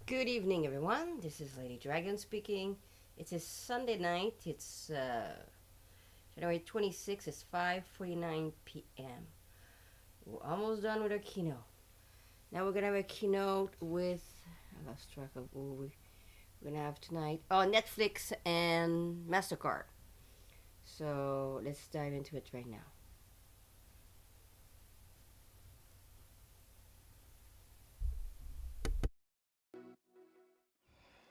Good evening, everyone. This is LadyDragon speaking. It's a Sunday night. It's January 26th. It's 5:49 p.m. We're almost done with our keynote. Now we're gonna have a keynote with, I lost track of who we're gonna have tonight. Oh, Netflix and Mastercard. So let's dive into it right now.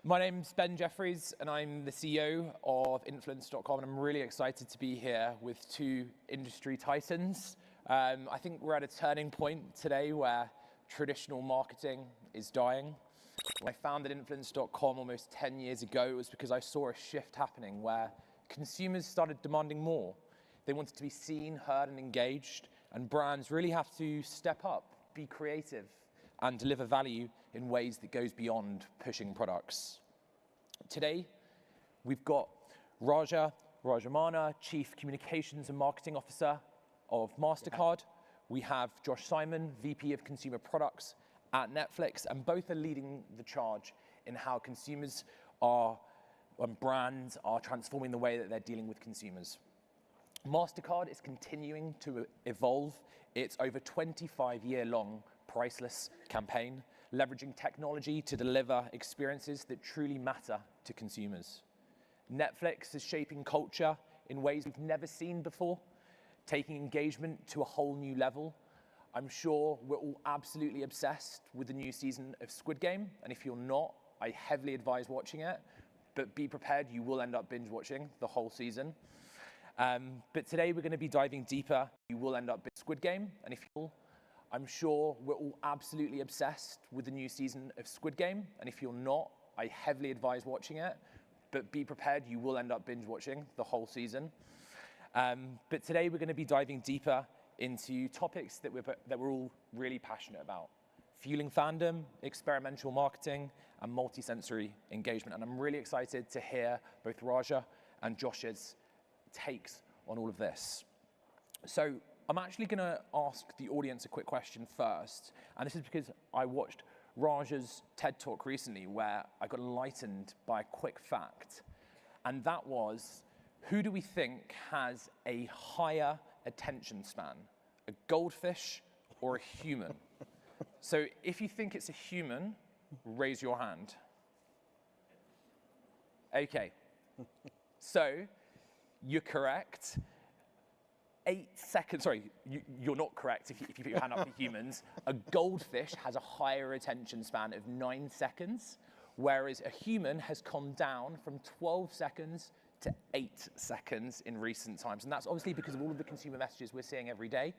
My name's Ben Jeffries, and I'm the CEO of Influence.com, and I'm really excited to be here with two industry titans. I think we're at a turning point today where traditional marketing is dying. When I founded Influence.com almost 10 years ago, it was because I saw a shift happening where consumers started demanding more. They wanted to be seen, heard, and engaged, and brands really have to step up, be creative, and deliver value in ways that goes beyond pushing products. Today, we've got Raja Rajamana, Chief Communications and Marketing Officer of Mastercard. We have Josh Simon, VP of Consumer Products at Netflix, and both are leading the charge in how consumers are, and brands are transforming the way that they're dealing with consumers. Mastercard is continuing to evolve its over 25-year-long priceless campaign, leveraging technology to deliver experiences that truly matter to consumers. Netflix is shaping culture in ways we've never seen before, taking engagement to a whole new level. I'm sure we're all absolutely obsessed with the new season of Squid Game, and if you're not, I heavily advise watching it, but be prepared, you will end up binge watching the whole season. But today we're going to be diving deeper. You will end up binge Squid Game, and if you're I'm sure we're all absolutely obsessed with the new season of Squid Game, and if you're not, I heavily advise watching it, but be prepared, you will end up binge watching the whole season. But today we're going to be diving deeper into topics that we're all really passionate about: fueling fandom, experimental marketing, and multi-sensory engagement. And I'm really excited to hear both Raja and Josh's takes on all of this. So I'm actually going to ask the audience a quick question first, and this is because I watched Raja's TED Talk recently where I got enlightened by a quick fact, and that was, who do we think has a higher attention span, a goldfish or a human? So if you think it's a human, raise your hand. Okay, so you're correct. 8 seconds, sorry, you're not correct if you put your hand up for humans. A goldfish has a higher attention span of 9 seconds, whereas a human has come down from 12 seconds to 8 seconds in recent times. And that's obviously because of all of the consumer messages we're seeing every day.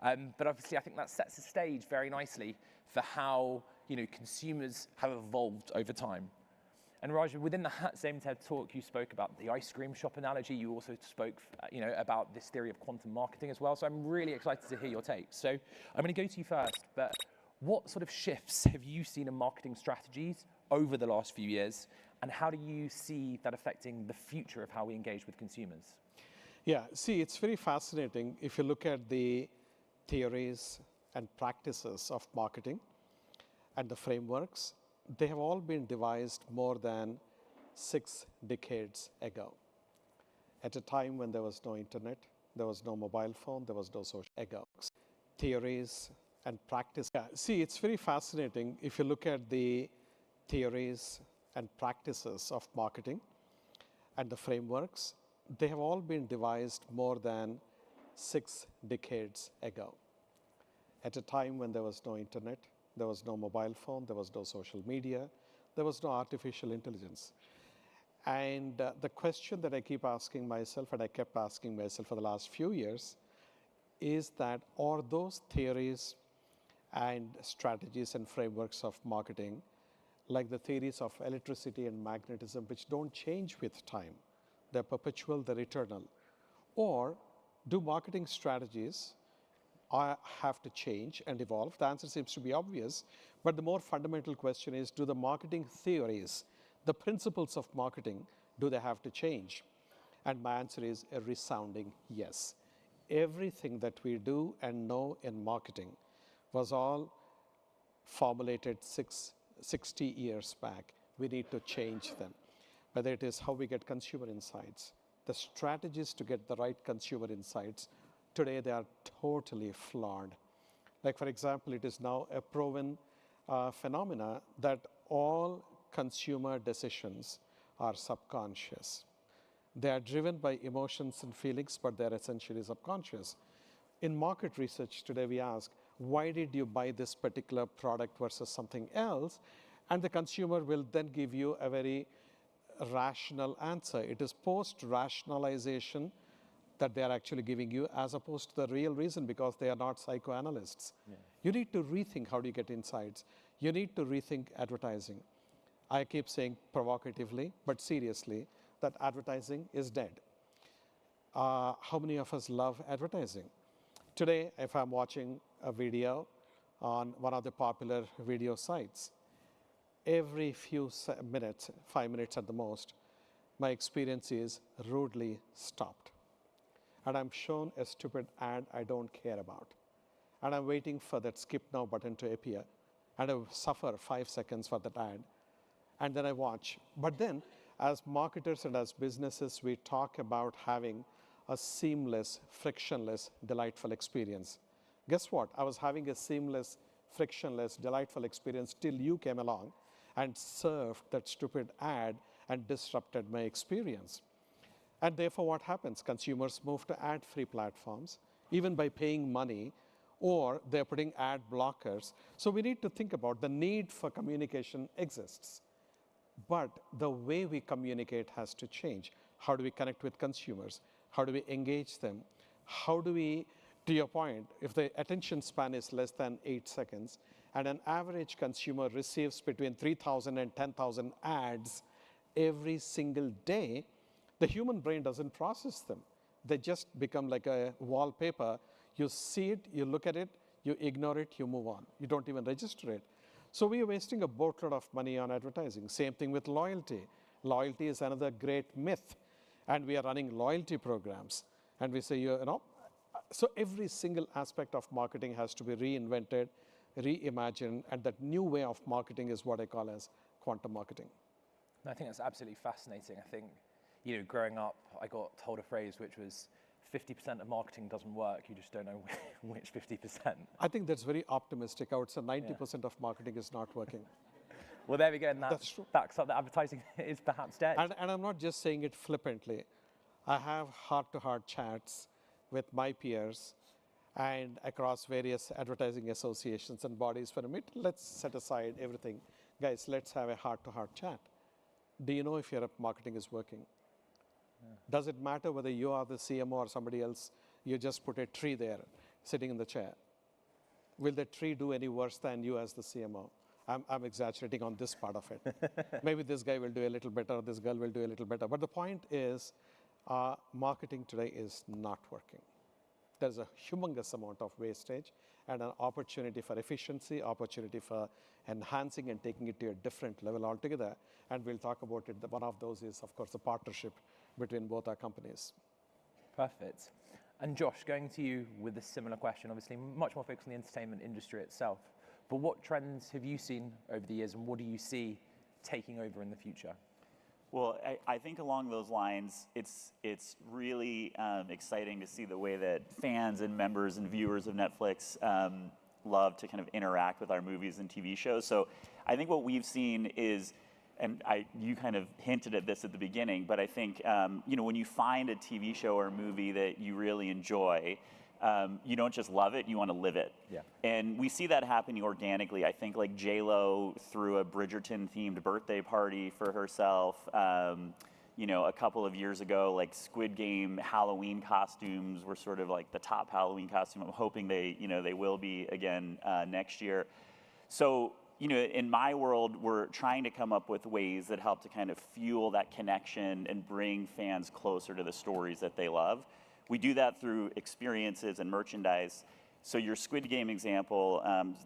But obviously I think that sets the stage very nicely for how consumers have evolved over time. And Raja, within that same TED Talk, you spoke about the ice cream shop analogy. You also spoke, about this theory of quantum marketing as well. So I'm really excited to hear your takes. So I'm going to go to you first, but what sort of shifts have you seen in marketing strategies over the last few years, and how do you see that affecting the future of how we engage with consumers? Yeah, see, it's very fascinating if you look at the theories and practices of marketing and the frameworks. They have all been devised more than 6 decades ago. At a time when there was no internet, there was no mobile phone, there was no social ago. Theories and practice. Yeah, see, it's very fascinating if you look at the theories and practices of marketing and the frameworks. They have all been devised more than 6 decades ago. At a time when there was no internet, there was no mobile phone, there was no social media, there was no artificial intelligence. And the question that I keep asking myself, and I kept asking myself for the last few years, is that are those theories and strategies and frameworks of marketing like the theories of electricity and magnetism, which don't change with time? They're perpetual, they're eternal. Or do marketing strategies have to change and evolve? The answer seems to be obvious, but the more fundamental question is, do the marketing theories, the principles of marketing, do they have to change? And my answer is a resounding yes. Everything that we do and know in marketing was all formulated 6 60 years back. We need to change them. Whether it is how we get consumer insights, the strategies to get the right consumer insights, today they are totally flawed. Like for example, it is now a proven phenomena that all consumer decisions are subconscious. They are driven by emotions and feelings, but they're essentially subconscious. In market research today, we ask, why did you buy this particular product versus something else? And the consumer will then give you a very rational answer. It is post-rationalization that they are actually giving you, as opposed to the real reason, because they are not psychoanalysts. Yeah. You need to rethink how do you get insights. You need to rethink advertising. I keep saying provocatively, but seriously, that advertising is dead. How many of us love advertising? Today, if I'm watching a video on one of the popular video sites, every few minutes, 5 minutes at the most, my experience is rudely stopped. And I'm shown a stupid ad I don't care about. And I'm waiting for that skip now button to appear. And I suffer 5 seconds for that ad. And then I watch. But then, as marketers and as businesses, we talk about having a seamless, frictionless, delightful experience. Guess what? I was having a seamless, frictionless, delightful experience till you came along and served that stupid ad and disrupted my experience. And therefore, what happens? Consumers move to ad-free platforms, even by paying money, or they're putting ad blockers. So we need to think about the need for communication exists. But the way we communicate has to change. How do we connect with consumers? How do we engage them? How do we, to your point, if the attention span is less than 8 seconds, and an average consumer receives between 3,000 and 10,000 ads every single day, the human brain doesn't process them. They just become like a wallpaper. You see it, you look at it, you ignore it, you move on. You don't even register it. So we are wasting a boatload of money on advertising. Same thing with loyalty. Loyalty is another great myth. And we are running loyalty programs. And we say, you know, so every single aspect of marketing has to be reinvented, reimagined, and that new way of marketing is what I call as quantum marketing. I think that's absolutely fascinating. I think, you know, growing up, I got told a phrase which was 50% of marketing doesn't work, you just don't know which 50%. I think that's very optimistic. I would say 90% of marketing is not working. Well, there we go, and that's true. That's up that advertising is perhaps dead. And I'm not just saying it flippantly. I have heart-to-heart chats with my peers and across various advertising associations and bodies for a minute. Let's set aside everything. Guys, let's have a heart-to-heart chat. Do you know if your marketing is working? Yeah. Does it matter whether you are the CMO or somebody else? You just put a tree there, sitting in the chair. Will the tree do any worse than you as the CMO? I'm exaggerating on this part of it. Maybe this guy will do a little better, this girl will do a little better. But the point is, marketing today is not working. There's a humongous amount of wastage and an opportunity for efficiency, opportunity for enhancing and taking it to a different level altogether. And we'll talk about it. One of those is, of course, the partnership between both our companies. Perfect. And Josh, going to you with a similar question, obviously much more focused on the entertainment industry itself. But what trends have you seen over the years, and what do you see taking over in the future? Well, I think along those lines, it's really exciting to see the way that fans and members and viewers of Netflix love to kind of interact with our movies and TV shows. So I think what we've seen is, and you kind of hinted at this at the beginning, but I think you know, when you find a TV show or a movie that you really enjoy, you don't just love it, you want to live it. Yeah. And we see that happening organically. I think like J-Lo threw a Bridgerton-themed birthday party for herself. You know, a couple of years ago, like Squid Game Halloween costumes were sort of like the top Halloween costume. I'm hoping they will be again next year. So, you know, in my world, we're trying to come up with ways that help to kind of fuel that connection and bring fans closer to the stories that they love. We do that through experiences and merchandise. So your Squid Game example,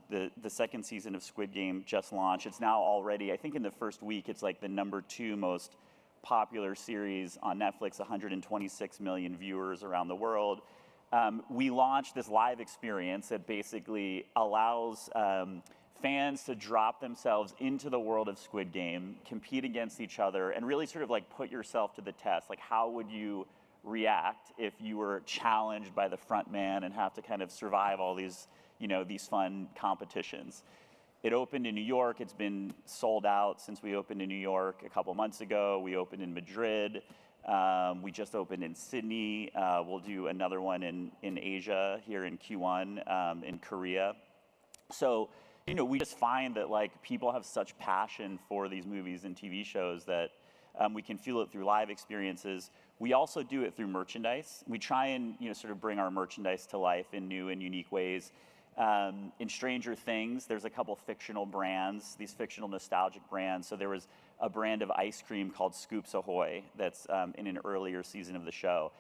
the second season of Squid Game just launched. It's now already, I think in the first week, it's like the #2 most popular series on Netflix, 126 million viewers around the world. We launched this live experience that basically allows fans to drop themselves into the world of Squid Game, compete against each other, and really sort of like put yourself to the test. Like, how would you react if you were challenged by the front man and have to kind of survive all these, these fun competitions? It opened in New York. It's been sold out since we opened in New York a couple months ago. We opened in Madrid. We just opened in Sydney. We'll do another one in Asia here in Q1, in Korea. So, we just find that like people have such passion for these movies and TV shows that we can feel it through live experiences. We also do it through merchandise. We try and sort of bring our merchandise to life in new and unique ways. In Stranger Things, there's a couple fictional brands, these fictional nostalgic brands. So there was a brand of ice cream called Scoops Ahoy that's in an earlier season of the show.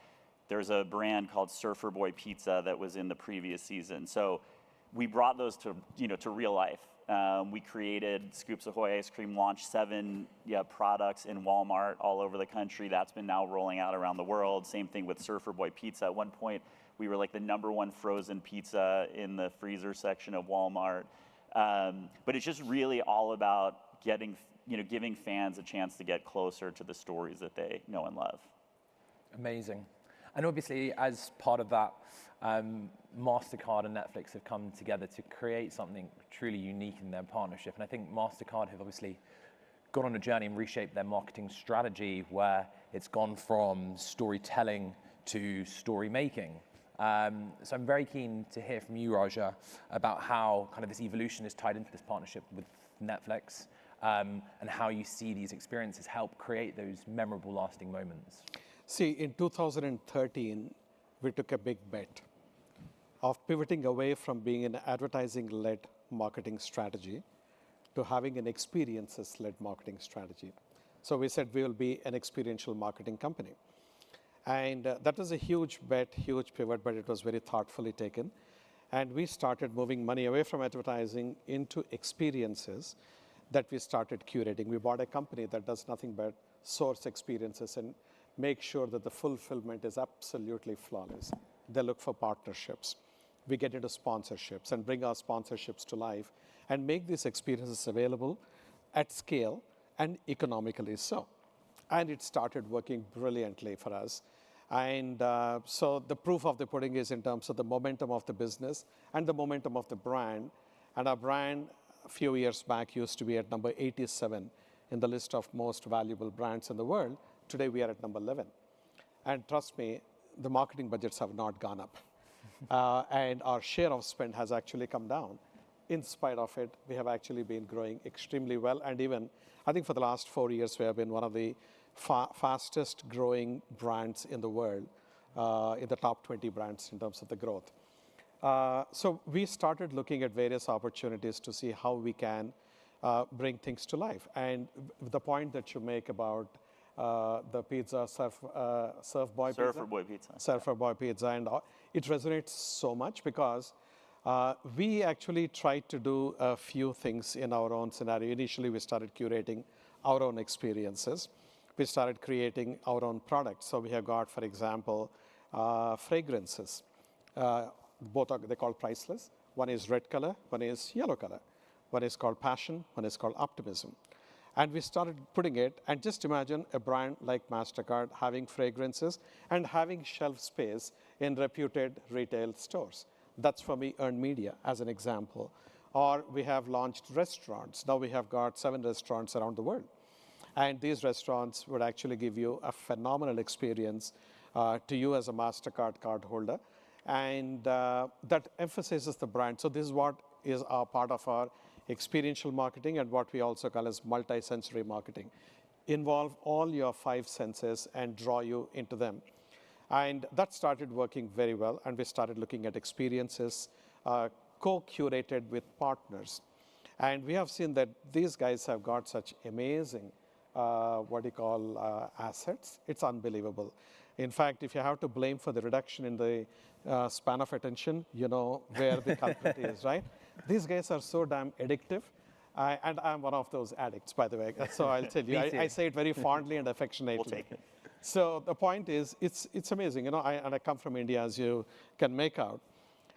There's a brand called Surfer Boy Pizza that was in the previous season. So we brought those to to real life. We created Scoops Ahoy ice cream, launched 7 products in Walmart all over the country. That's been now rolling out around the world. Same thing with Surfer Boy Pizza. At one point, we were like the #1 frozen pizza in the freezer section of Walmart. But it's just really all about giving fans a chance to get closer to the stories that they know and love. Amazing. And obviously, as part of that, Mastercard and Netflix have come together to create something truly unique in their partnership. And I think Mastercard have obviously gone on a journey and reshaped their marketing strategy where it's gone from storytelling to story making. So I'm very keen to hear from you, Raja, about how kind of this evolution is tied into this partnership with Netflix, and how you see these experiences help create those memorable, lasting moments. See, in 2013, we took a big bet of pivoting away from being an advertising-led marketing strategy to having an experiences-led marketing strategy. So we said we will be an experiential marketing company. And that was a huge bet, huge pivot, but it was very thoughtfully taken. And we started moving money away from advertising into experiences that we started curating. We bought a company that does nothing but source experiences and make sure that the fulfillment is absolutely flawless. They look for partnerships. We get into sponsorships and bring our sponsorships to life and make these experiences available at scale and economically so. And it started working brilliantly for us. And so the proof of the pudding is in terms of the momentum of the business and the momentum of the brand. And our brand, a few years back, used to be at number 87 in the list of most valuable brands in the world. Today, we are at number 11. And trust me, the marketing budgets have not gone up. And our share of spend has actually come down. In spite of it, we have actually been growing extremely well. And even, I think for the last 4 years, we have been one of the fastest growing brands in the world, in the top 20 brands in terms of the growth. So we started looking at various opportunities to see how we can bring things to life. And the point that you make about the pizza, Surfer Boy Pizza, and it resonates so much because we actually tried to do a few things in our own scenario. Initially, we started curating our own experiences. We started creating our own products. So we have got, for example, fragrances. Both are, they're called priceless. One is red color, one is yellow color. One is called passion, one is called optimism. And we started putting it, and just imagine a brand like Mastercard having fragrances and having shelf space in reputed retail stores. That's for me earned media as an example. Or we have launched restaurants. Now we have got 7 restaurants around the world. And these restaurants would actually give you a phenomenal experience to you as a Mastercard card holder. And that emphasizes the brand. So this is what is our part of our experiential marketing and what we also call as multi-sensory marketing. Involve all your 5 senses and draw you into them. And that started working very well. And we started looking at experiences co-curated with partners. And we have seen that these guys have got such amazing assets. It's unbelievable. In fact, if you have to blame for the reduction in the span of attention, you know where the culprit is, right? These guys are so damn addictive. And I'm one of those addicts, by the way. So I'll tell you, I say it very fondly and affectionately. We'll take it. So the point is, it's amazing. You know, I come from India, as you can make out.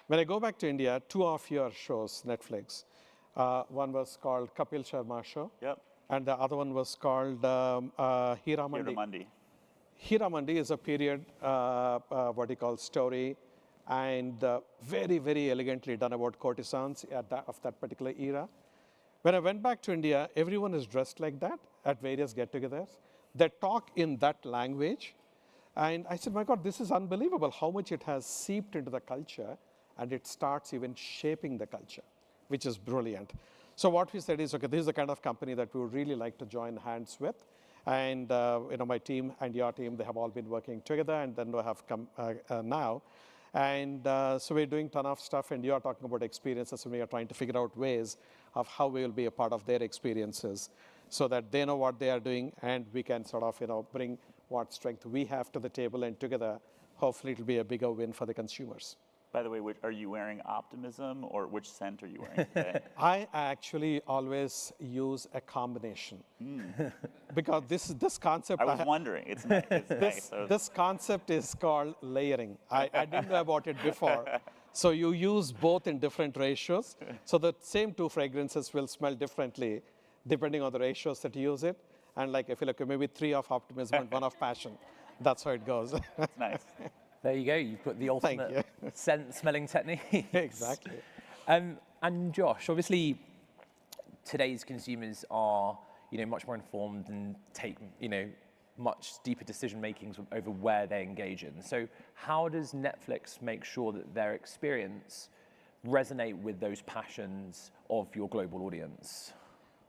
When I go back to India, 2 of your shows, Netflix, One was called Kapil Sharma Show. Yep. And the other one was called Hiramandi. Hiramandi. Hiramandi is a period, what you call story, and very, very elegantly done about courtesans of that particular era. When I went back to India, everyone is dressed like that at various get-togethers. They talk in that language. And I said, my God, this is unbelievable how much it has seeped into the culture, and it starts even shaping the culture, which is brilliant. So what we said is, okay, this is the kind of company that we would really like to join hands with. And my team and your team, they have all been working together, and then we have come now. And so we're doing a ton of stuff, and you're talking about experiences, and we are trying to figure out ways of how we will be a part of their experiences so that they know what they are doing, and we can sort of bring what strength we have to the table, and together, hopefully it'll be a bigger win for the consumers. By the way, are you wearing Optimism, or which scent are you wearing today? I actually always use a combination because this concept. I was wondering. It's nice. It's nice. This concept is called layering. I didn't know about it before. So you use both in different ratios. So the same two fragrances will smell differently depending on the ratios that you use it. And like if you look at maybe 3 of optimism and 1 of passion, that's how it goes. That's nice. There you go. You've put the ultimate scent smelling technique. Exactly. And Josh, obviously, today's consumers are, much more informed and take, much deeper decision makings over where they engage in. So how does Netflix make sure that their experience resonate with those passions of your global audience?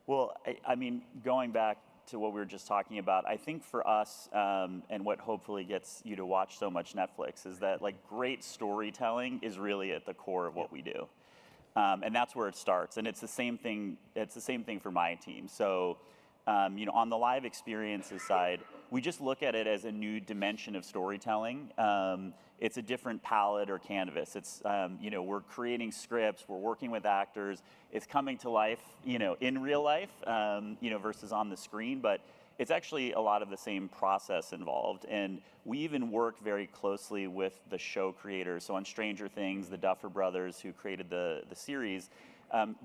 Well, I mean, going back to what we were just talking about, I think for us, and what hopefully gets you to watch so much Netflix, is that great storytelling is really at the core of what we do, and that's where it starts. And it's the same thing. It's the same thing for my team. So, on the live experiences side, we just look at it as a new dimension of storytelling. It's a different palette or canvas. It's we're creating scripts, we're working with actors. It's coming to life, in real life, versus on the screen. But it's actually a lot of the same process involved. And we even work very closely with the show creators. So on Stranger Things, the Duffer Brothers, who created the series,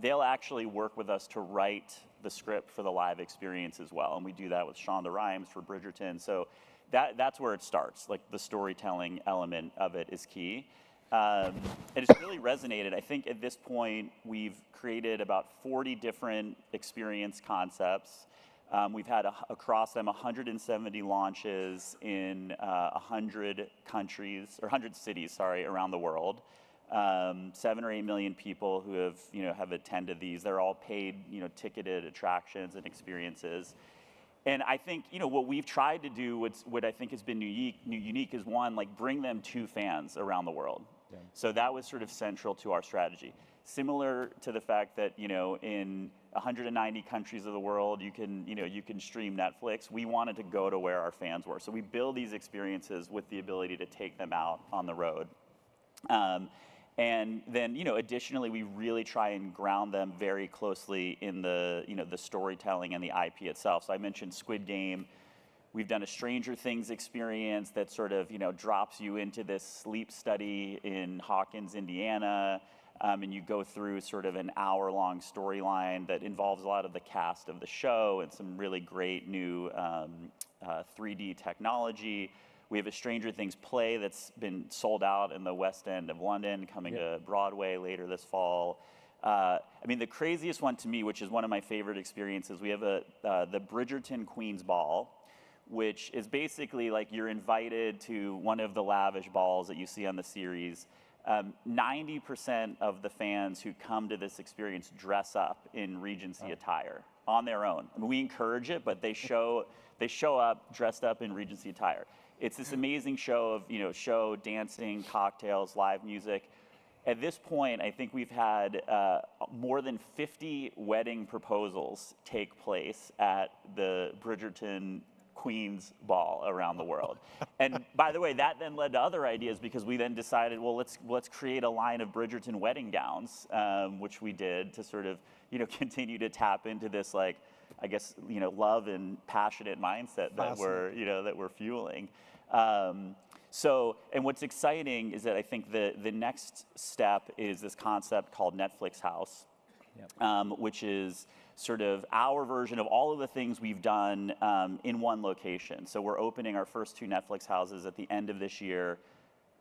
they'll actually work with us to write the script for the live experience as well. And we do that with Shonda Rhimes for Bridgerton. So that's where it starts. The storytelling element of it is key. And it's really resonated. I think at this point, we've created about 40 different experience concepts. We've had across them 170 launches in 100 countries, or 100 cities, around the world. 7 or 8 million people who have attended these. They're all paid, ticketed attractions and experiences. And I think, what we've tried to do, what I think has been unique is one, bring them to fans around the world. Yeah. So that was sort of central to our strategy. Similar to the fact that, in 190 countries of the world, you can stream Netflix. We wanted to go to where our fans were. So we build these experiences with the ability to take them out on the road. And then, additionally, we really try and ground them very closely in the, the storytelling and the IP itself. So I mentioned Squid Game. We've done a Stranger Things experience that sort of, drops you into this sleep study in Hawkins, Indiana. And you go through sort of an hour-long storyline that involves a lot of the cast of the show and some really great new 3D technology. We have a Stranger Things play that's been sold out in the West End of London, coming to Broadway later this fall. I mean, the craziest one to me, which is one of my favorite experiences, we have the Bridgerton Queen's Ball, which is basically you're invited to one of the lavish balls that you see on the series. 90% of the fans who come to this experience dress up in Regency attire on their own. I mean, we encourage it, but they show up dressed up in Regency attire. It's this amazing show of, show, dancing, cocktails, live music. At this point, I think we've had more than 50 wedding proposals take place at the Bridgerton Queen's Ball around the world. And by the way, that then led to other ideas, because we then decided, well, let's create a line of Bridgerton wedding gowns, which we did to sort of, continue to tap into this, I guess, love and passionate mindset that we're fueling. And what's exciting is that I think the next step is this concept called Netflix House. which is sort of our version of all of the things we've done in one location. So we're opening our first 2 Netflix houses at the end of this year,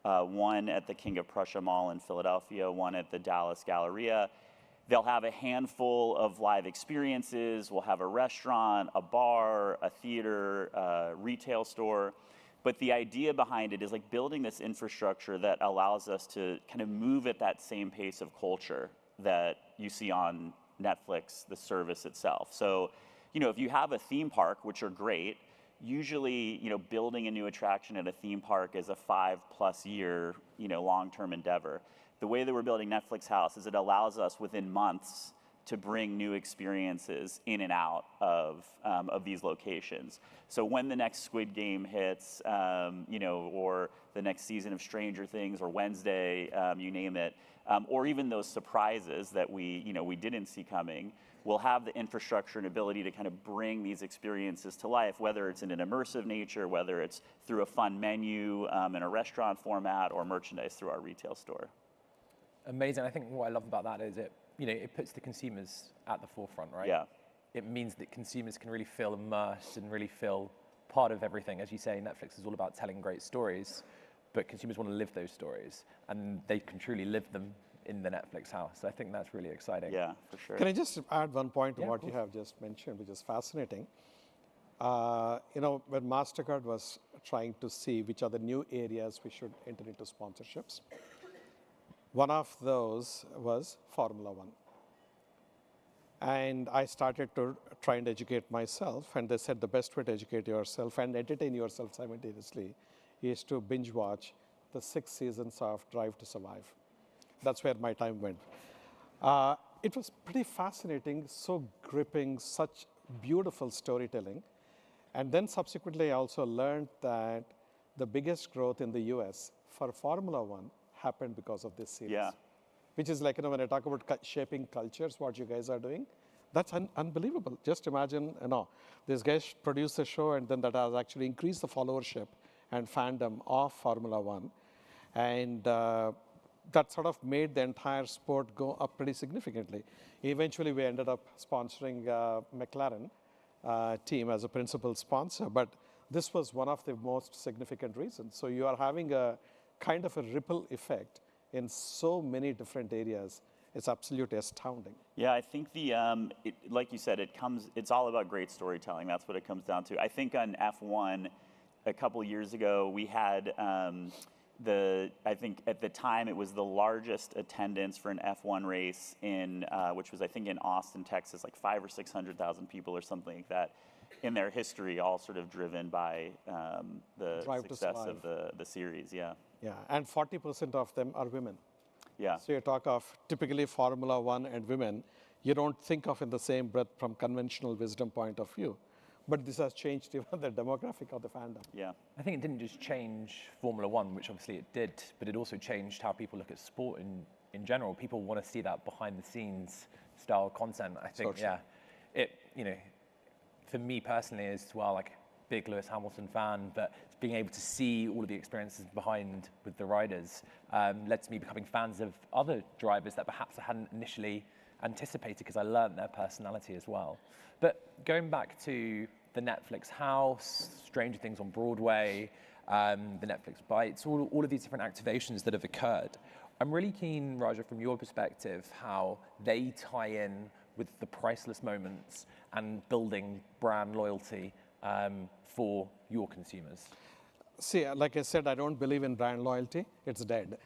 one at the King of Prussia Mall in Philadelphia, one at the Dallas Galleria. They'll have a handful of live experiences. We'll have a restaurant, a bar, a theater, a retail store. But the idea behind it is like building this infrastructure that allows us to kind of move at that same pace of culture that you see on Netflix, the service itself. So, you know, if you have a theme park, which are great, usually, you know, building a new attraction at a theme park is a 5+ year, you know, long-term endeavor. The way that we're building Netflix House is it allows us within months to bring new experiences in and out of these locations. So when the next Squid Game hits, you know, or the next season of Stranger Things, or Wednesday, you name it, or even those surprises that we didn't see coming, we'll have the infrastructure and ability to kind of bring these experiences to life, whether it's in an immersive nature, whether it's through a fun menu in a restaurant format, or merchandise through our retail store. Amazing. I think what I love about that is it puts the consumers at the forefront, right? Yeah. It means that consumers can really feel immersed and really feel part of everything. As you say, Netflix is all about telling great stories, but consumers want to live those stories, and they can truly live them in the Netflix house. I think that's really exciting. Yeah, for sure. Can I just add one point to Yeah, what you have just mentioned, which is fascinating? You know, when Mastercard was trying to see which are the new areas we should enter into sponsorships, one of those was Formula One. And I started to try and educate myself, and they said the best way to educate yourself and entertain yourself simultaneously is to binge watch the 6 seasons of Drive to Survive. That's where my time went. It was pretty fascinating, so gripping, such beautiful storytelling. And then subsequently, I also learned that the biggest growth in the US for Formula One happened because of this series. Yeah. Which is like, you know, when I talk about shaping cultures, what you guys are doing, that's unbelievable. Just imagine, you know, these guys produce a show, and then that has actually increased the followership and fandom of Formula One. And that sort of made the entire sport go up pretty significantly. Eventually, we ended up sponsoring McLaren team as a principal sponsor, but this was one of the most significant reasons. So you are having a kind of a ripple effect in so many different areas. It's absolutely astounding. Yeah, I think like you said, it's all about great storytelling. That's what it comes down to. I think on F1, a couple years ago, we had I think at the time it was the largest attendance for an F1 race which was I think in Austin, Texas, like 500,000 or 600,000 people or something like that in their history, all sort of driven by the success of the series. Yeah. Yeah, and 40% of them are women. Yeah. So you talk of typically Formula One and women, you don't think of in the same breath from conventional wisdom point of view. But this has changed even the demographic of the fandom. Yeah. I think it didn't just change Formula One, which obviously it did, but it also changed how people look at sport in general. People want to see that behind the scenes style content. I think, So true. For me personally as well, like big Lewis Hamilton fan, but being able to see all of the experiences behind with the riders led to me becoming fans of other drivers that perhaps I hadn't initially anticipated, because I learned their personality as well. But going back to the Netflix house, Stranger Things on Broadway, the Netflix Bites, all of these different activations that have occurred, I'm really keen, Raja, from your perspective, how they tie in with the priceless moments and building brand loyalty for your consumers. See, like I said, I don't believe in brand loyalty. It's dead.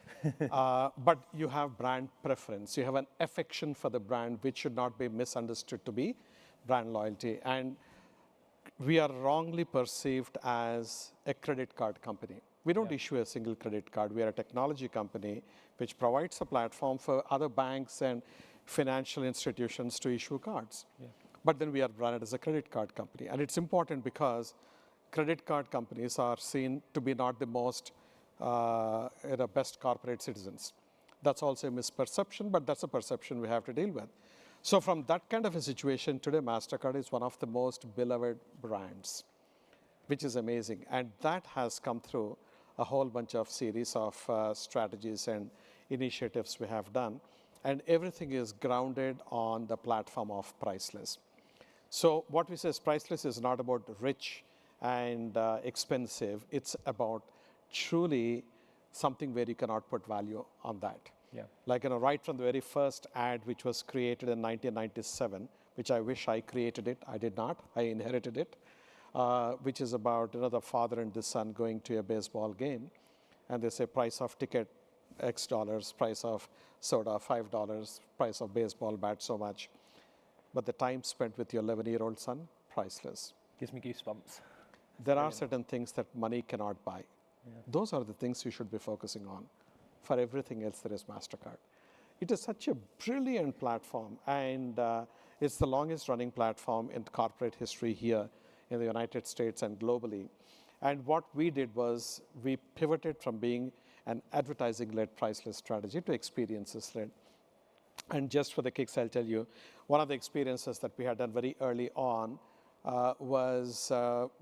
But you have brand preference. You have an affection for the brand, which should not be misunderstood to be brand loyalty. And we are wrongly perceived as a credit card company. We don't issue a single credit card. We are a technology company which provides a platform for other banks and financial institutions to issue cards. Yeah. But then we are branded as a credit card company. And it's important because credit card companies are seen to be not the most best corporate citizens. That's also a misperception, but that's a perception we have to deal with. So from that kind of a situation, today Mastercard is one of the most beloved brands, which is amazing. And that has come through a whole bunch of series of strategies and initiatives we have done. and everything is grounded on the platform of Priceless. So what we say is Priceless is not about rich and expensive. It's about truly something where you cannot put value on that. Yeah. Like, right from the very first ad, which was created in 1997, which I wish I created it. I did not. I inherited it, which is about the father and the son going to a baseball game, and they say price of ticket X dollars, price of soda $5, price of baseball bat so much. But the time spent with your 11-year-old son, priceless. Gives me goosebumps. There are certain things that money cannot buy. Yeah. Those are the things you should be focusing on. For everything else, there is Mastercard. It is such a brilliant platform, and it's the longest running platform in corporate history here in the United States and globally. And what we did was we pivoted from being an advertising-led priceless strategy to experiences-led. And just for the kicks, I'll tell you, one of the experiences that we had done very early on was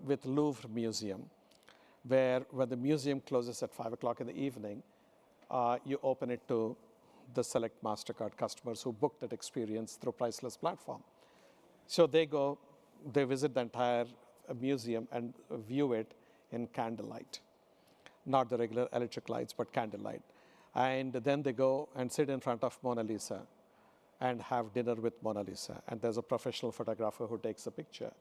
with Louvre Museum, where when the museum closes at 5 o'clock in the evening, you open it to the select Mastercard customers who booked that experience through Priceless platform. So they go, they visit the entire museum and view it in candlelight. Not the regular electric lights, but candlelight. And then they go and sit in front of Mona Lisa and have dinner with Mona Lisa. And there's a professional photographer who takes a picture.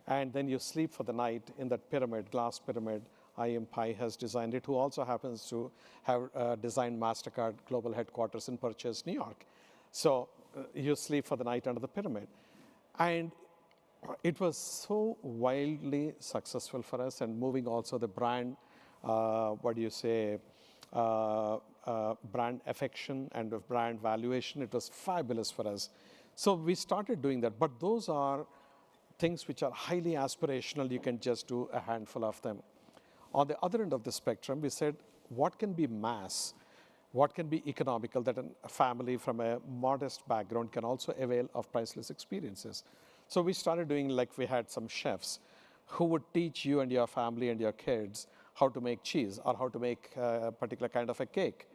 And then you sleep for the night in that pyramid, glass pyramid. I.M. Pai has designed it, who also happens to have designed Mastercard global headquarters in Purchase, New York. So you sleep for the night under the pyramid. And it was so wildly successful for us, and moving also the brand, brand affection and brand valuation. It was fabulous for us. So we started doing that. But those are things which are highly aspirational. You can just do a handful of them. On the other end of the spectrum, we said, what can be mass? What can be economical that a family from a modest background can also avail of priceless experiences? So we started doing, like, we had some chefs who would teach you and your family and your kids how to make cheese or how to make a particular kind of a cake.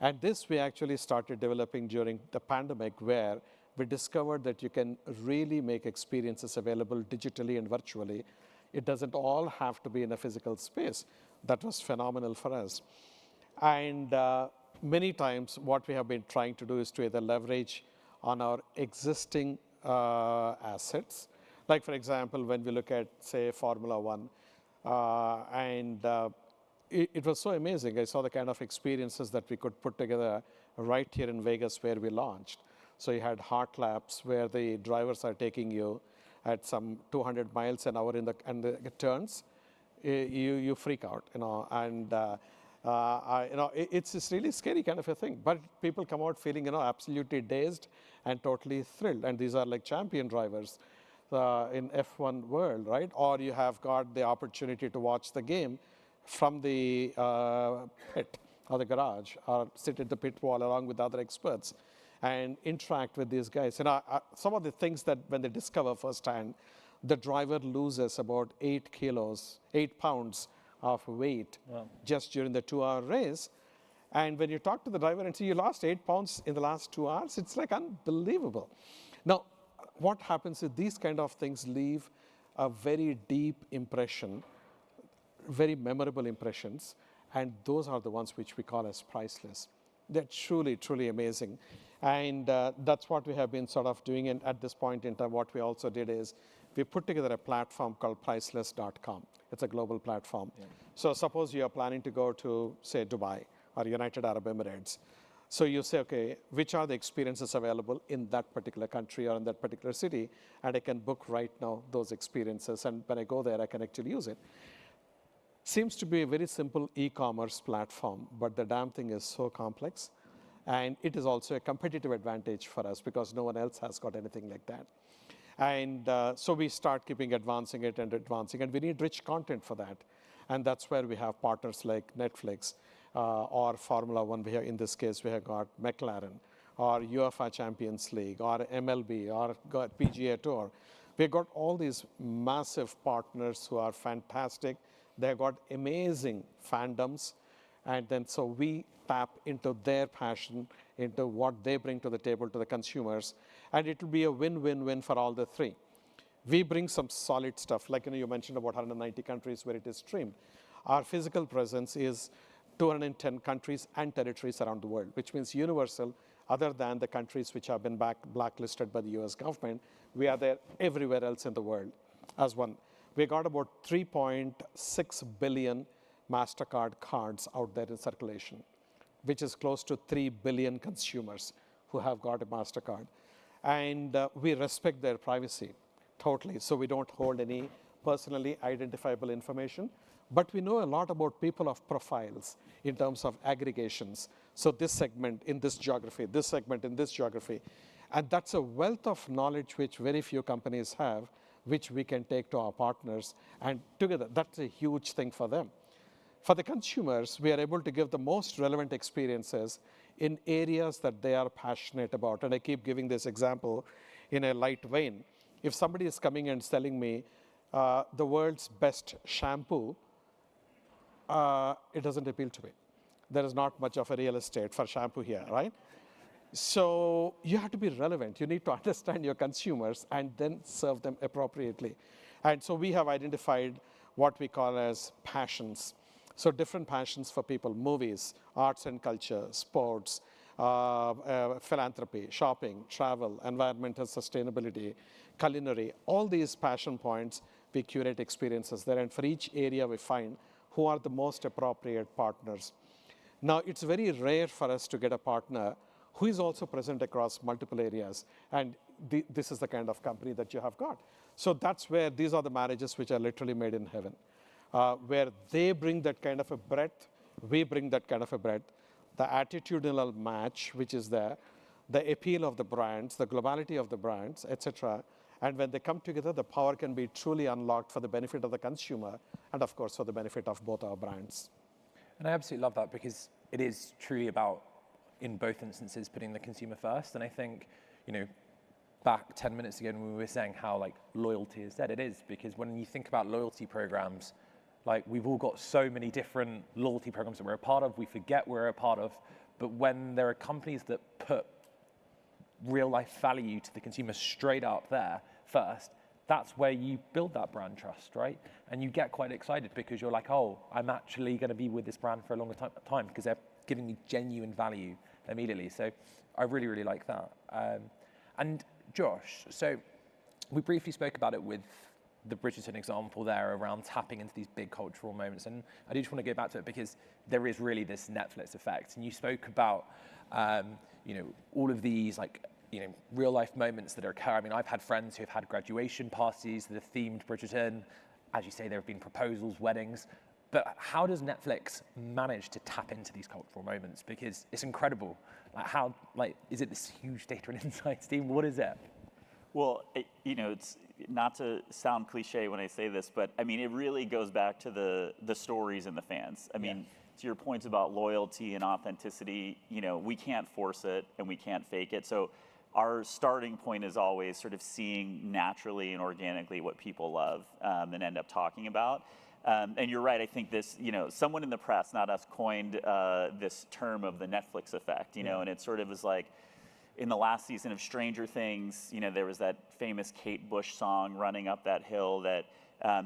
And this we actually started developing during the pandemic, where we discovered that you can really make experiences available digitally and virtually. It doesn't all have to be in a physical space. That was phenomenal for us. And many times what we have been trying to do is to either leverage on our existing assets. Like, for example, when we look at, say, Formula One, it was so amazing. I saw the kind of experiences that we could put together right here in Vegas where we launched. So you had hot laps where the drivers are taking you at some 200 miles an hour and the turns, you freak out, and it's this really scary kind of a thing. But people come out feeling, absolutely dazed and totally thrilled. And these are like champion drivers in F1 world, right? Or you have got the opportunity to watch the game from the pit or the garage, or sit at the pit wall along with other experts and interact with these guys. Some of the things that when they discover firsthand, the driver loses about 8 pounds of weight just during the 2-hour race. And when you talk to the driver and say, you lost 8 pounds in the last 2 hours, it's like unbelievable. Now, what happens is these kind of things leave a very deep impression, very memorable impressions, and those are the ones which we call as priceless. They're truly, truly amazing. And that's what we have been sort of doing. And at this point in time, what we also did is we put together a platform called priceless.com. It's a global platform. Yeah. So suppose you are planning to go to, say, Dubai or United Arab Emirates. So you say, okay, which are the experiences available in that particular country or in that particular city? And I can book right now those experiences. And when I go there, I can actually use it. Seems to be a very simple e-commerce platform, but the damn thing is so complex. And it is also a competitive advantage for us because no one else has got anything like that. And so we start keeping advancing it, and we need rich content for that. And that's where we have partners like Netflix or Formula One. In this case, we have got McLaren or UEFA Champions League or MLB or got PGA Tour. We've got all these massive partners who are fantastic. They've got amazing fandoms. And then so we tap into their passion, into what they bring to the table to the consumers, and it will be a win-win-win for all the three. We bring some solid stuff, like you mentioned about 190 countries where it is streamed. Our physical presence is 210 countries and territories around the world, which means universal, other than the countries which have been blacklisted by the US government. We are there everywhere else in the world as one. We got about 3.6 billion Mastercard cards out there in circulation, which is close to 3 billion consumers who have got a Mastercard. And we respect their privacy totally, so we don't hold any personally identifiable information. But we know a lot about people of profiles in terms of aggregations. So this segment in this geography, this segment in this geography. And that's a wealth of knowledge which very few companies have, which we can take to our partners. And together, that's a huge thing for them. For the consumers, we are able to give the most relevant experiences in areas that they are passionate about. And I keep giving this example in a light vein. If somebody is coming and selling me the world's best shampoo, it doesn't appeal to me. There is not much of a real estate for shampoo here, right? So you have to be relevant. You need to understand your consumers and then serve them appropriately. And so we have identified what we call as passions. So different passions for people: movies, arts and culture, sports, philanthropy, shopping, travel, environmental sustainability, culinary. All these passion points, we curate experiences there. And for each area, we find who are the most appropriate partners. Now, it's very rare for us to get a partner who is also present across multiple areas. And this is the kind of company that you have got. So that's where these are the marriages which are literally made in heaven, where they bring that kind of a breadth, we bring that kind of a breadth, the attitudinal match which is there, the appeal of the brands, the globality of the brands, etc. And when they come together, the power can be truly unlocked for the benefit of the consumer and, of course, for the benefit of both our brands. And I absolutely love that, because it is truly about, in both instances, putting the consumer first. And I think, back 10 minutes ago when we were saying how loyalty is dead, it is, because when you think about loyalty programs, we've all got so many different loyalty programs that we're a part of, we forget we're a part of. But when there are companies that put real life value to the consumer straight up there first, that's where you build that brand trust, right? And you get quite excited because you're like, oh, I'm actually going to be with this brand for a longer time because they're giving me genuine value immediately. So I really, really like that. And Josh, so we briefly spoke about it with the Bridgerton example there around tapping into these big cultural moments. And I do just want to go back to it because there is really this Netflix effect. And you spoke about, all of these real life moments that occur. I mean, I've had friends who have had graduation parties that have themed Bridgerton. As you say, there have been proposals, weddings. But how does Netflix manage to tap into these cultural moments? Because it's incredible. Is it this huge data and insights team? What is it? Well, it's not to sound cliche when I say this, but I mean, it really goes back to the stories and the fans. I mean, to your points about loyalty and authenticity, we can't force it and we can't fake it. So our starting point is always sort of seeing naturally and organically what people love and end up talking about. And you're right, I think this, someone in the press, not us, coined this term of the Netflix effect, and it sort of was like, in the last season of Stranger Things, there was that famous Kate Bush song, Running Up That Hill, that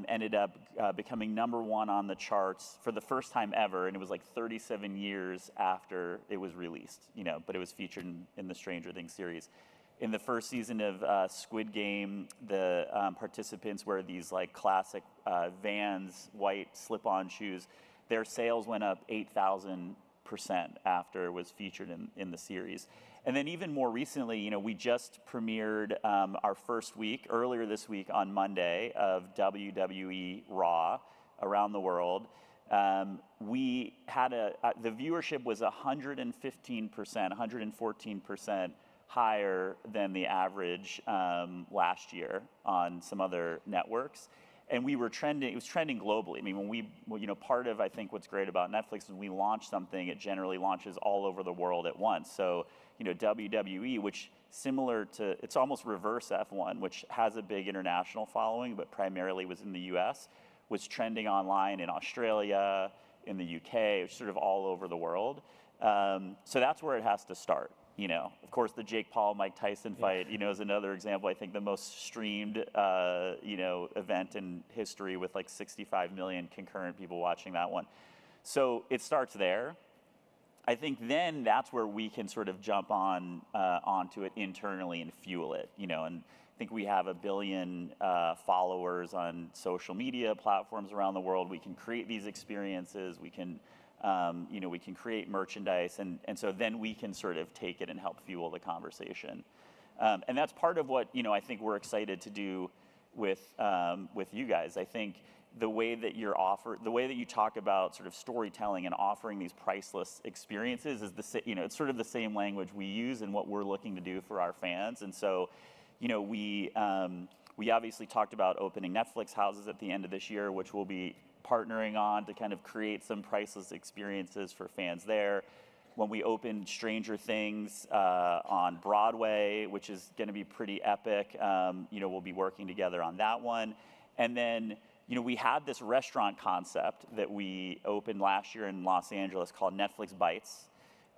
ended up becoming #1 on the charts for the first time ever, and it was like 37 years after it was released, but it was featured in the Stranger Things series. In the first season of Squid Game, the participants wear these classic Vans white slip-on shoes. Their sales went up 8,000% after it was featured in the series. And then even more recently, we just premiered our first week, earlier this week on Monday, of WWE Raw around the world. We had the viewership was 115%, 114% higher than the average last year on some other networks. And we were trending, it was trending globally. I mean, when part of, I think, what's great about Netflix is when we launch something, it generally launches all over the world at once. So, WWE, which similar to, it's almost reverse F1, which has a big international following, but primarily was in the US, was trending online in Australia, in the UK, sort of all over the world. So that's where it has to start. You know, of course, the Jake Paul, Mike Tyson fight, you know, is another example. I think the most streamed, you know, event in history with like 65 million concurrent people watching that one. So it starts there. I think then that's where we can sort of jump on onto it internally and fuel it, you know. And I think we have 1 billion followers on social media platforms around the world. We can create these experiences. We can, you know, we can create merchandise, and so then we can sort of take it and help fuel the conversation. And that's part of what, you know, I think we're excited to do with you guys. I think the way that you talk about sort of storytelling and offering these priceless experiences is you know, it's sort of the same language we use and what we're looking to do for our fans. And so, you know, we obviously talked about opening Netflix houses at the end of this year, which we'll be partnering on to kind of create some priceless experiences for fans there. When we opened Stranger Things on Broadway, which is going to be pretty epic, you know, we'll be working together on that one. And then, you know, we had this restaurant concept that we opened last year in Los Angeles called Netflix Bites.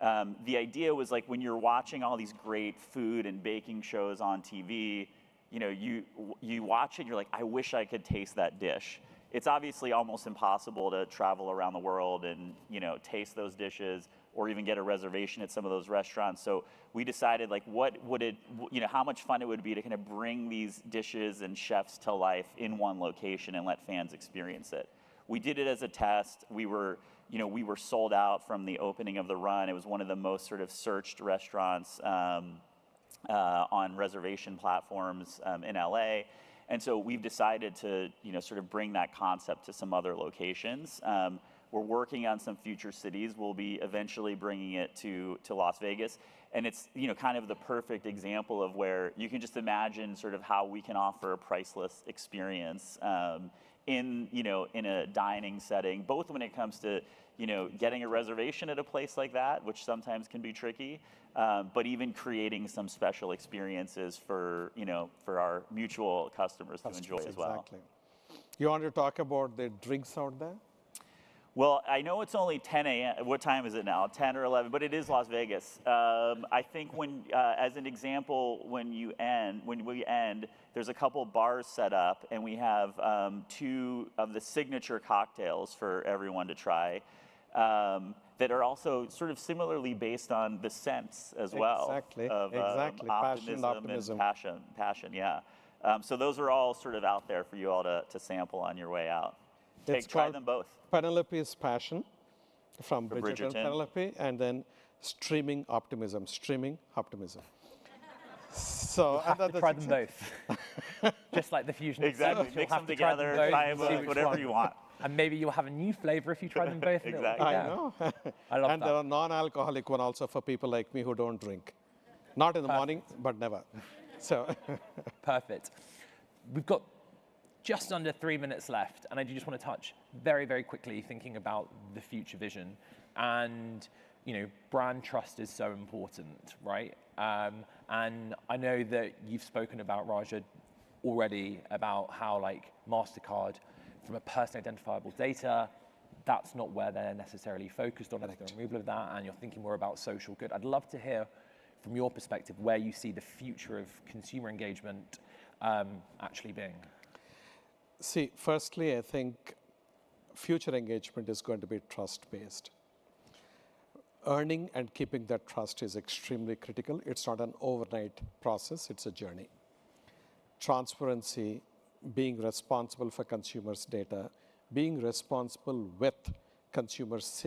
The idea was like when you're watching all these great food and baking shows on TV, you know, you watch it, you're like, I wish I could taste that dish. It's obviously almost impossible to travel around the world and, you know, taste those dishes or even get a reservation at some of those restaurants. So we decided, like, what would it, you know, how much fun it would be to kind of bring these dishes and chefs to life in one location and let fans experience it. We did it as a test. We were sold out from the opening of the run. It was one of the most sort of searched restaurants on reservation platforms in LA. And so we've decided to, you know, sort of bring that concept to some other locations. We're working on some future cities. We'll be eventually bringing it to Las Vegas. And it's, you know, kind of the perfect example of where you can just imagine sort of how we can offer a priceless experience in a dining setting, both when it comes to, you know, getting a reservation at a place like that, which sometimes can be tricky, but even creating some special experiences for, you know, for our mutual customers to enjoy as well. Exactly. You want to talk about the drinks out there? Well, I know it's only 10 a.m. What time is it now? 10 or 11, but it is Las Vegas. I think when, as an example, when we end, there's a couple bars set up, and we have 2 of the signature cocktails for everyone to try that are also sort of similarly based on the scents as well. Exactly. Of Exactly. optimism and passion. Yeah. So those are all sort of out there for you all to sample on your way out. Try them both. Penelope's Passion from Bridgerton, Penelope, and then Streaming Optimism. So You'll have to try them both. Just like the fusion. Exactly. Mix them together, try them both, whatever you want. And maybe you'll have a new flavor if you try them both. Exactly. I know. I love and that. there are non-alcoholic one also for people like me who don't drink. Not in the morning, but never. So. Perfect. We've got just under 3 minutes left, and I do just want to touch very, very quickly thinking about the future vision. And, you know, brand trust is so important, right? And I know that you've spoken about, Raja, already about how, like, Mastercard, from a personally identifiable data, that's not where they're necessarily focused on. It's the removal of that, and you're thinking more about social good. I'd love to hear from your perspective where you see the future of consumer engagement actually being. See, firstly, I think future engagement is going to be trust-based. Earning and keeping that trust is extremely critical. It's not an overnight process, it's a journey. Transparency, being responsible for consumers' data, being responsible with consumers'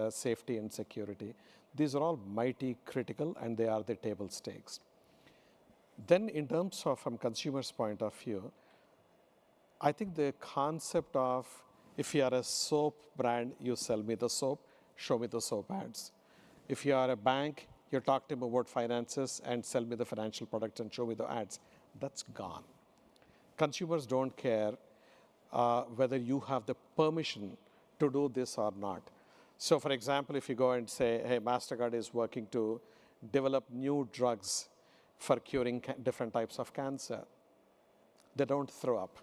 safety and security, these are all mighty critical, and they are the table stakes. Then in terms of, from consumers' point of view, I think the concept of, if you are a soap brand, you sell me the soap, show me the soap ads. If you are a bank, you talk to me about finances and sell me the financial products and show me the ads. That's gone. Consumers don't care whether you have the permission to do this or not. So for example, if you go and say, hey, Mastercard is working to develop new drugs for curing different types of cancer, they don't throw up.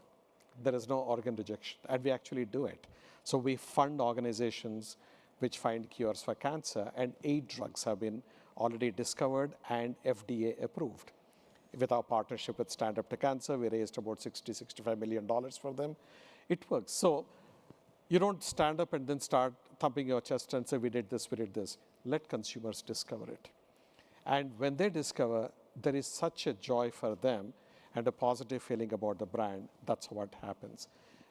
there is no organ rejection, and we actually do it. So we fund organizations which find cures for cancer, and 8 drugs have been already discovered and FDA approved. With our partnership with Stand Up to Cancer, we raised about $65 million for them. It works. So you don't stand up and then start thumping your chest and say, we did this, we did this. Let consumers discover it. And when they discover, there is such a joy for them and a positive feeling about the brand. That's what happens.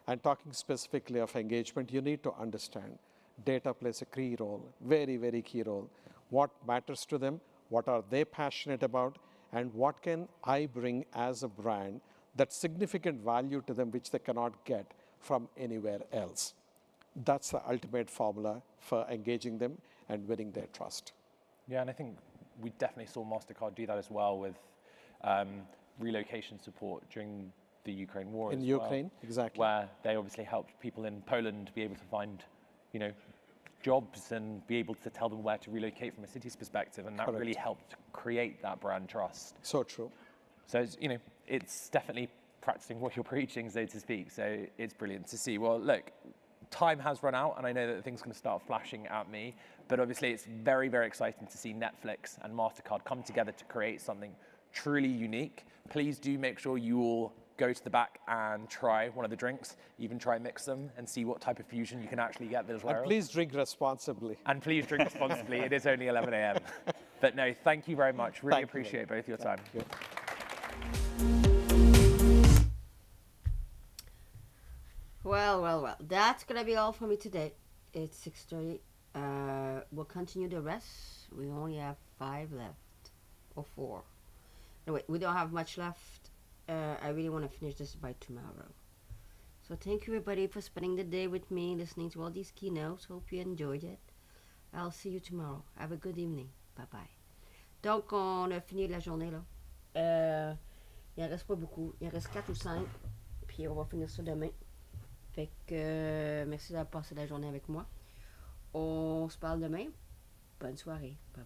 And talking specifically of engagement, you need to understand data plays a key role, very, very key role. What matters to them, what are they passionate about, and what can I bring as a brand that's significant value to them which they cannot get from anywhere else. That's the ultimate formula for engaging them and winning their trust. Yeah, and I think we definitely saw Mastercard do that as well with relocation support during the Ukraine war. In as Ukraine, well, exactly. where they obviously helped people in Poland be able to find, jobs and be able to tell them where to relocate from a city's perspective, and that Correct. really helped create that brand trust. So true. So it's definitely practicing what you're preaching, so to speak. So it's brilliant to see. Well, look, time has run out, and I know that things are going to start flashing at me, but obviously it's very, very exciting to see Netflix and Mastercard come together to create something truly unique. Please do make sure you all go to the back and try one of the drinks, even try and mix them and see what type of fusion you can actually get as well. And please drink responsibly. And please drink responsibly. It is only 11 a.m. But no, thank you very much. Really Thank you. appreciate both your time. Yeah. Well. That's gonna be all for me today. It's 6:30. We'll continue the rest. We only have 5 left, or 4. No, wait, we don't have much left. I really want to finish this by tomorrow. So thank you everybody for spending the day with me, listening to all these keynotes. Hope you enjoyed it. I'll see you tomorrow. Have a good evening. Bye bye. Donc on a fini la journée là. Il en reste pas beaucoup. Il en reste 4 ou 5. Puis on va finir ça demain. Fait que merci d'avoir passé la journée avec moi. On se parle demain. Bonne soirée. Bye bye.